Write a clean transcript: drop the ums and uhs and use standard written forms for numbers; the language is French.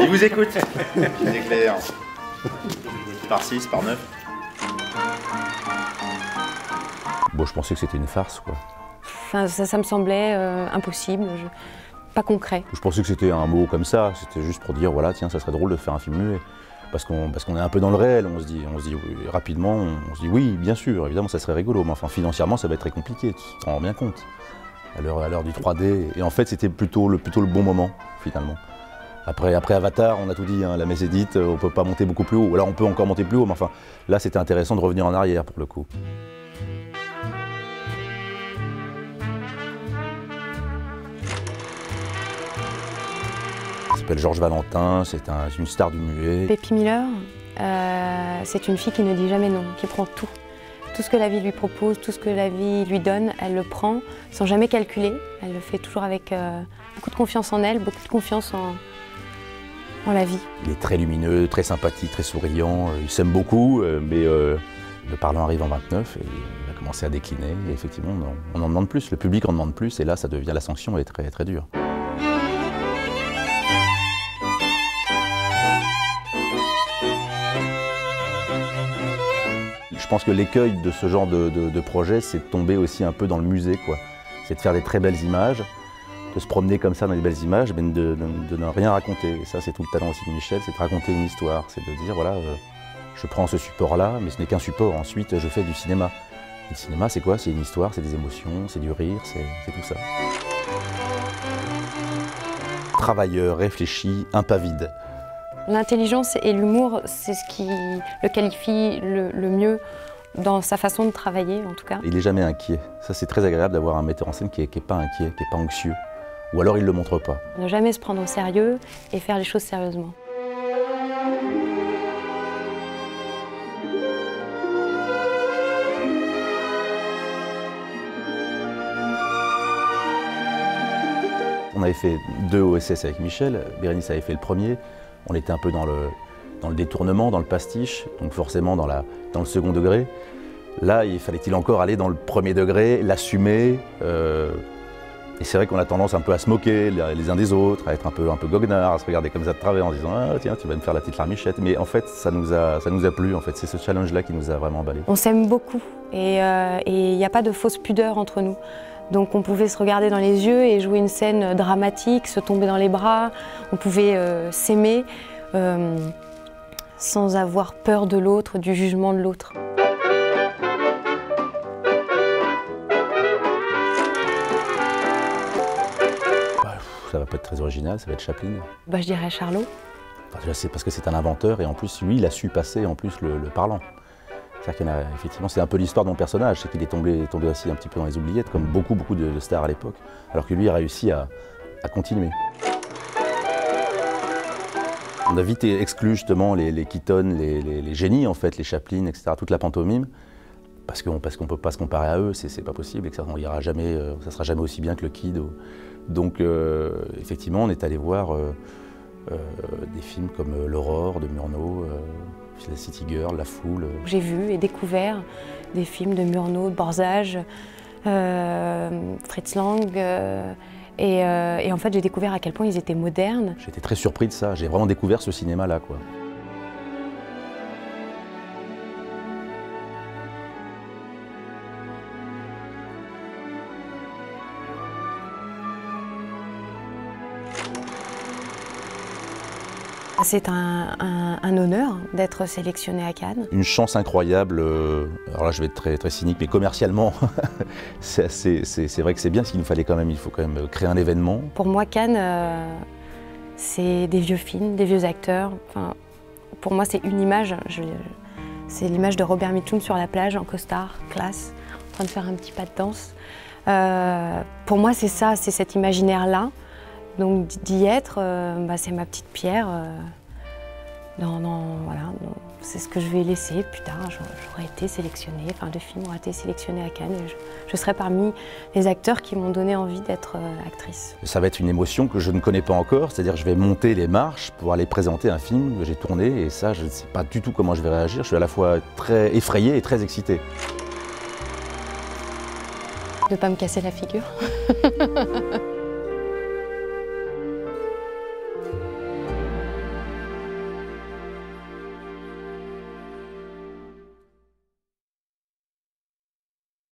Il vous écoute. Une éclair. Par 6, par 9. Bon, je pensais que c'était une farce, quoi. Enfin, ça me semblait impossible, pas concret. Je pensais que c'était un mot comme ça, c'était juste pour dire, voilà, tiens, ça serait drôle de faire un film muet. Parce qu'on est un peu dans le réel, on se dit oui, rapidement, on se dit oui, bien sûr, évidemment, ça serait rigolo, mais enfin, financièrement, ça va être très compliqué, tu t'en rends bien compte, à l'heure du 3D. Et en fait, c'était plutôt le bon moment, finalement. Après Avatar, on a tout dit, hein, la messe est dite, on ne peut pas monter beaucoup plus haut. Alors on peut encore monter plus haut, mais enfin, là, c'était intéressant de revenir en arrière, pour le coup. Il s'appelle Georges Valentin, c'est une star du muet. Peppy Miller, c'est une fille qui ne dit jamais non, qui prend tout. Tout ce que la vie lui propose, tout ce que la vie lui donne, elle le prend sans jamais calculer. Elle le fait toujours avec beaucoup de confiance en elle, beaucoup de confiance en la vie. Il est très lumineux, très sympathique, très souriant. Il s'aime beaucoup, mais le parlant arrive en 29 et il a commencé à décliner. Et effectivement, on en demande plus, le public en demande plus et là, ça devient, la sanction est très, très dure. Je pense que l'écueil de ce genre de projet, c'est de tomber aussi un peu dans le musée, quoi. C'est de faire des très belles images, de se promener comme ça dans des belles images, mais de ne rien raconter. Et ça, c'est tout le talent aussi de Michel, c'est de raconter une histoire. C'est de dire, voilà, je prends ce support-là, mais ce n'est qu'un support. Ensuite, je fais du cinéma. Et le cinéma, c'est quoi? C'est une histoire, c'est des émotions, c'est du rire, c'est tout ça. Travailleur, réfléchi, impavide. L'intelligence et l'humour, c'est ce qui le qualifie le mieux dans sa façon de travailler, en tout cas. Il n'est jamais inquiet. Ça, c'est très agréable d'avoir un metteur en scène qui n'est pas inquiet, qui n'est pas anxieux. Ou alors, il ne le montre pas. Ne jamais se prendre au sérieux et faire les choses sérieusement. On avait fait 2 OSS avec Michel, Bérénice avait fait le premier. On était un peu dans le détournement, dans le pastiche, donc forcément dans le second degré. Là, il fallait-il encore aller dans le premier degré, l'assumer. Et c'est vrai qu'on a tendance un peu à se moquer les uns des autres, à être un peu goguenard, à se regarder comme ça de travers en disant « Ah tiens, tu vas me faire la petite larmichette ». Mais en fait, ça nous a plu, en fait. C'est ce challenge-là qui nous a vraiment emballé. On s'aime beaucoup et il n'y a pas de fausse pudeur entre nous. Donc on pouvait se regarder dans les yeux et jouer une scène dramatique, se tomber dans les bras. On pouvait s'aimer sans avoir peur de l'autre, du jugement de l'autre. Ça va pas être très original, ça va être Chaplin. Je dirais Charlot. C'est parce que c'est un inventeur et en plus, lui, il a su passer en plus le parlant. C'est-à-dire effectivement, c'est un peu l'histoire de mon personnage, c'est qu'il est tombé aussi un petit peu dans les oubliettes, comme beaucoup de stars à l'époque, alors que lui a réussi à continuer. On a vite exclu justement les Keaton, les génies en fait, les Chaplin, etc., toute la pantomime, parce qu'on ne peut pas se comparer à eux, c'est pas possible, etc. On ira jamais, ça sera jamais aussi bien que le Kid. Donc effectivement, on est allé voir des films comme L'Aurore de Murnau, La City Girl, La Foule. J'ai vu et découvert des films de Murnau, de Borzage, Fritz Lang, et en fait j'ai découvert à quel point ils étaient modernes. J'étais très surpris de ça, j'ai vraiment découvert ce cinéma-là, quoi. C'est un honneur d'être sélectionné à Cannes. Une chance incroyable, alors là je vais être très, très cynique, mais commercialement, c'est vrai que c'est bien, parce il faut quand même créer un événement. Pour moi, Cannes, c'est des vieux films, des vieux acteurs. Enfin, pour moi, c'est une image. C'est l'image de Robert Mitchum sur la plage, en costard, classe, en train de faire un petit pas de danse. Pour moi, c'est ça, c'est cet imaginaire-là. Donc d'y être, c'est ma petite pierre. Voilà, c'est ce que je vais laisser plus tard. J'aurais été sélectionnée, enfin le film aurait été sélectionné à Cannes et je serai parmi les acteurs qui m'ont donné envie d'être actrice. Ça va être une émotion que je ne connais pas encore, c'est-à-dire que je vais monter les marches pour aller présenter un film que j'ai tourné et ça, je ne sais pas du tout comment je vais réagir. Je suis à la fois très effrayé et très excité. De ne pas me casser la figure.